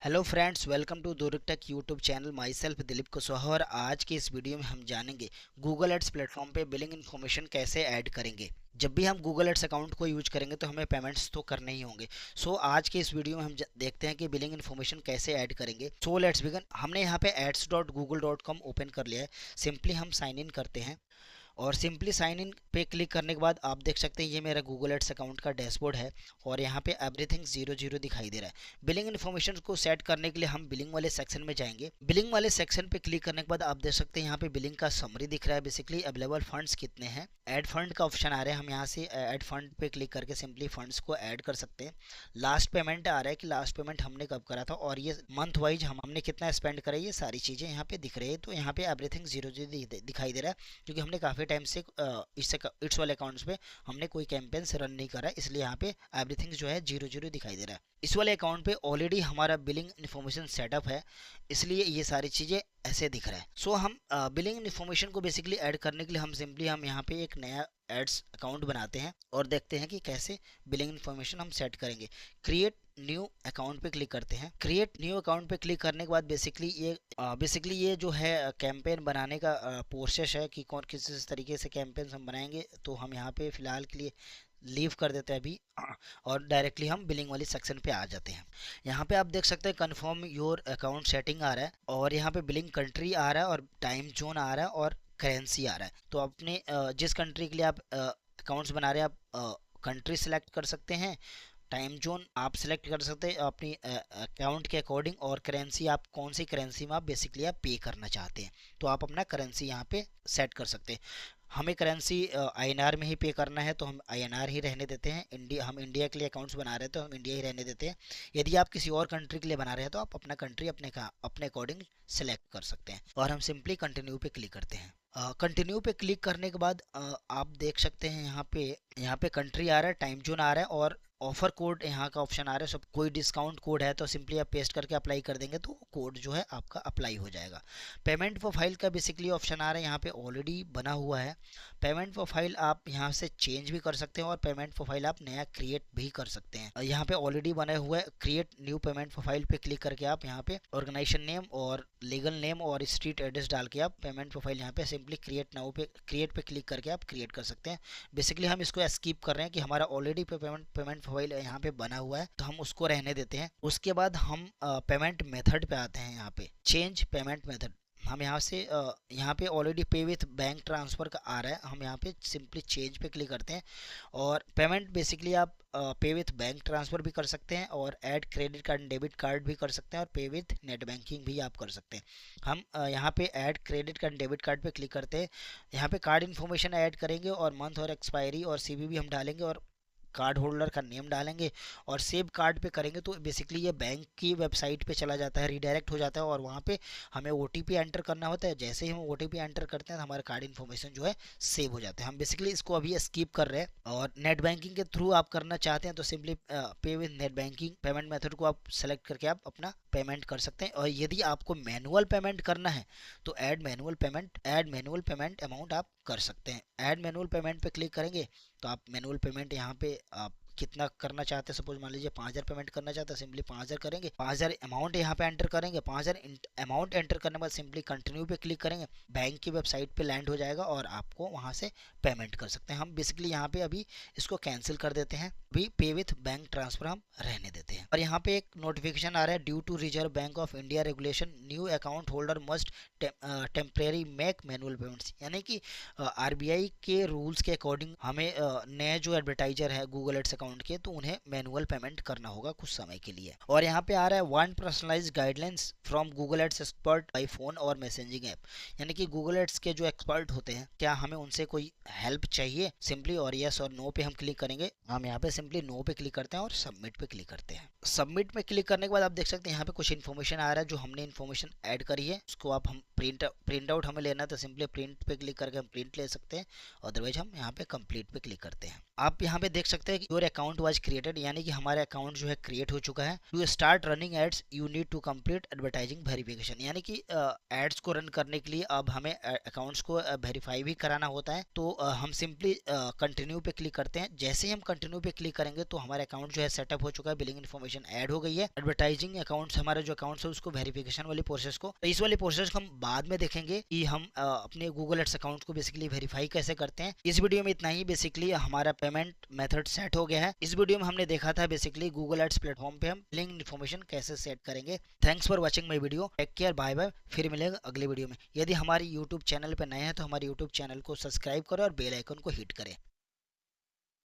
Hello friends, welcome to Durgtech YouTube channel. Myself Dilip Kushwaha. और आज के इस वीडियो में हम जानेंगे गूगल एड्स प्लेटफॉर्म पे बिलिंग इन्फॉर्मेशन कैसे ऐड करेंगे। जब भी हम गूगल एड्स अकाउंट को यूज करेंगे तो हमें पेमेंट्स तो करने ही होंगे। आज के इस वीडियो में हम देखते हैं कि बिलिंग इन्फॉर्मेशन कैसे ऐड करेंगे। Let's begin. हमने यहाँ पे ads.google.com ओपन कर लिया है। सिंपली हम साइन इन करते हैं और सिंपली साइन इन पे क्लिक करने के बाद आप देख सकते हैं ये मेरा गूगल एड्स अकाउंट का डैशबोर्ड है और यहाँ पे एवरीथिंग 00 दिखाई दे रहा है। बिलिंग इन्फॉर्मेशन को सेट करने के लिए हम बिलिंग वाले सेक्शन में जाएंगे। बिलिंग वाले सेक्शन पे क्लिक करने के बाद आप देख सकते हैं यहाँ पे बिलिंग का समरी दिख रहा है। बेसिकली अवेलेबल फंड्स कितने हैं, ऐड फंड का ऑप्शन आ रहा है। हम यहाँ से ऐड फंड पे क्लिक करके सिंपली फंड्स को ऐड कर सकते हैं। लास्ट पेमेंट आ रहा है कि लास्ट पेमेंट हमने कब करा था और ये मंथ वाइज हमने कितना स्पेंड करा, ये सारी चीज़ें यहाँ पे दिख रही है। तो यहाँ पे एवरीथिंग 00 दिखाई दे रहा है क्योंकि हमने काफ़ी टाइम से इट्स वाले अकाउंट्स पे हमने कोई कैंपेन्स रन नहीं करा, इसलिए यहाँ पे एवरीथिंग जो है 00 दिखाई दे रहा है। इस वाले अकाउंट पे ऑलरेडी हमारा बिलिंग इन्फॉर्मेशन सेटअप है, इसलिए ये सारी चीज़ें ऐसे दिख रहा है। हम बिलिंग इन्फॉर्मेशन को बेसिकली ऐड करने के लिए हम यहाँ पे एक नया एड्स अकाउंट बनाते हैं और देखते हैं कि कैसे बिलिंग इन्फॉर्मेशन हम सेट करेंगे। क्रिएट न्यू अकाउंट पे क्लिक करते हैं। क्रिएट न्यू अकाउंट पे क्लिक करने के बाद बेसिकली ये जो है कैंपेन बनाने का प्रोसेस है कि कौन किस तरीके से कैंपेन हम बनाएंगे। तो हम यहाँ पे फिलहाल के लिए लीव कर देते हैं अभी और डायरेक्टली हम बिलिंग वाली सेक्शन पे आ जाते हैं। यहाँ पे आप देख सकते हैं कन्फर्म योर अकाउंट सेटिंग आ रहा है और यहाँ पे बिलिंग कंट्री आ रहा है और टाइम जोन आ रहा है और करेंसी आ रहा है। तो अपने जिस कंट्री के लिए आप अकाउंट्स बना रहे हैं आप कंट्री सेलेक्ट कर सकते हैं, टाइम जोन आप सेलेक्ट कर सकते हैं अपनी अकाउंट के अकॉर्डिंग, और करेंसी आप कौन सी करेंसी में आप बेसिकली आप पे करना चाहते हैं तो आप अपना करेंसी यहाँ पे सेट कर सकते हैं। हमें करेंसी आईएनआर में ही पे करना है तो हम आईएनआर ही रहने देते हैं। हम इंडिया के लिए अकाउंट्स बना रहे हैं तो हम इंडिया ही रहने देते हैं। यदि आप किसी और कंट्री के लिए बना रहे हैं तो आप अपना कंट्री अपने अकॉर्डिंग सेलेक्ट कर सकते हैं और हम सिंपली कंटिन्यू पे क्लिक करते हैं। कंटिन्यू पे क्लिक करने के बाद आप देख सकते हैं यहाँ पे कंट्री आ रहा है, टाइम जोन आ रहा है और ऑफर कोड यहाँ का ऑप्शन आ रहा है। सब कोई डिस्काउंट कोड है तो सिंपली आप पेस्ट करके अप्लाई कर देंगे तो कोड जो है आपका अप्लाई हो जाएगा। पेमेंट प्रोफाइल का बेसिकली ऑप्शन आ रहा है, यहाँ पे ऑलरेडी बना हुआ है। पेमेंट प्रोफाइल आप यहाँ से चेंज भी कर सकते हैं और पेमेंट प्रोफाइल आप नया क्रिएट भी कर सकते हैं। यहाँ पे ऑलरेडी बना हुआ है। क्रिएट न्यू पेमेंट प्रोफाइल पे क्लिक करके आप यहाँ पे ऑर्गेनाइजेशन नेम और लीगल नेम और स्ट्रीट एड्रेस डाल के आप पेमेंट प्रोफाइल यहाँ पे सिंपली क्रिएट पे क्लिक करके आप क्रिएट कर सकते हैं। बेसिकली हम इसको स्किप कर रहे हैं कि हमारा ऑलरेडी पेमेंट प्रोफाइल यहाँ पे बना हुआ है तो हम उसको रहने देते हैं। उसके बाद हम पेमेंट मेथड पे आते हैं। यहाँ पे चेंज पेमेंट मेथड हम यहाँ पे ऑलरेडी पे विथ बैंक ट्रांसफ़र का आ रहा है, हम यहाँ पे सिंपली चेंज पे क्लिक करते हैं और पेमेंट बेसिकली आप पे विथ बैंक ट्रांसफ़र भी कर सकते हैं और add credit card debit card भी कर सकते हैं और पे विथ नेट बैंकिंग भी आप कर सकते हैं। हम यहाँ पे add credit card debit card पे क्लिक करते हैं। यहाँ पे कार्ड इन्फॉर्मेशन ऐड करेंगे और मंथ और एक्सपायरी और सीवीवी हम डालेंगे और कार्ड होल्डर का नेम डालेंगे और सेव कार्ड पे करेंगे तो बेसिकली ये बैंक की वेबसाइट पे चला जाता है, रीडायरेक्ट हो जाता है और वहाँ पे हमें ओटीपी एंटर करना होता है। जैसे ही हम ओटीपी एंटर करते हैं तो हमारा कार्ड इन्फॉर्मेशन जो है सेव हो जाता है। हम बेसिकली इसको अभी स्किप कर रहे हैं और नेट बैंकिंग के थ्रू आप करना चाहते हैं तो सिंपली पे with net banking payment method को आप सेलेक्ट करके आप अपना पेमेंट कर सकते हैं। और यदि आपको मैनुअल पेमेंट करना है तो ऐड मैनुअल पेमेंट अमाउंट आप कर सकते हैं। ऐड मैनुअल पेमेंट पे क्लिक करेंगे तो आप मैनुअल पेमेंट यहाँ पे आप कितना करना चाहते हैं, सपोज मान लीजिए 5000 पेमेंट करना चाहते हैं, सिंपली 5000 करेंगे। 5000 अमाउंट यहाँ पे एंटर करेंगे। 5000 अमाउंट एंटर करने के बाद सिंपली कंटिन्यू पे क्लिक करेंगे, बैंक की वेबसाइट पे लैंड हो जाएगा और आपको वहाँ से पेमेंट कर सकते हैं। हम बेसिकली यहाँ पे अभी इसको कैंसिल कर देते हैं, अभी पे विथ बैंक ट्रांसफर हम रहने देते हैं। और यहाँ पे एक नोटिफिकेशन आ रहा है, due to Reserve Bank of India regulation new account holder must temporary make manual payments, यानी कि आरबीआई के रूल्स के अकॉर्डिंग हमें नए जो एडवर्टाइजर है गूगल एड्स अकाउंट के तो उन्हें मैनुअल पेमेंट करना होगा कुछ समय के लिए। और यहाँ पे आ रहा है one personalised guidelines from Google ads expert by phone और मैसेजिंग ऐप, यानी कि गूगल एड्स के जो एक्सपर्ट होते हैं क्या हमें उनसे कोई हेल्प चाहिए, सिंपली और यस और नो पे हम क्लिक करेंगे। हम यहाँ पे सिंपली नो पे क्लिक करते हैं और सबमिट पे क्लिक करते हैं। सबमिट में क्लिक करने के बाद आप देख सकते हैं यहाँ पे कुछ इन्फॉर्मेशन आ रहा है जो हमने इन्फॉर्मेशन ऐड करी है, उसको आप हम प्रिंट आउट हमें लेना है तो सिंपली प्रिंट पे क्लिक करके हम प्रिंट ले सकते हैं, अदरवाइज हम यहाँ पे कंप्लीट पे क्लिक करते हैं। आप यहाँ पे देख सकते हैं कि योर अकाउंट वाज क्रिएटेड, यानी कि हमारा अकाउंट जो है क्रिएट हो चुका है। To start running ads you need to complete advertising verification, यानी कि एड्स को रन करने के लिए अब हमें अकाउंट्स को वेरीफाई भी कराना होता है। तो हम सिंपली कंटिन्यू पे क्लिक करते हैं। जैसे ही हम कंटिन्यू पे क्लिक करेंगे तो हमारा अकाउंट जो है सेटअप हो चुका है, बिलिंग इन्फॉर्मेशन इन्फॉर्मेशन ऐड हो गई है। एडवर्टाइजिंग अकाउंट्स, हमारा जो अकाउंट्स है उसको वेरिफिकेशन वाली प्रोसेस को, तो इस वाली प्रोसेस को हम बाद में देखेंगे कि हम अपने गूगल एड्स अकाउंट को बेसिकली वेरीफाई कैसे करते हैं। इस वीडियो में इतना ही। बेसिकली हमारा पेमेंट मेथड सेट हो गया है। इस वीडियो में हमने देखा था बेसिकली गूगल एड्स प्लेटफॉर्म पे हम लिंक इन्फॉर्मेशन कैसे सेट करेंगे। Thanks for watching my video. Take care, bye bye. फिर मिलेगा अगले वीडियो में। यदि हमारी यूट्यूब चैनल पर नए हैं तो हमारे यूट्यूब चैनल को सब्सक्राइब करें और बेल आइकन को हिट करें।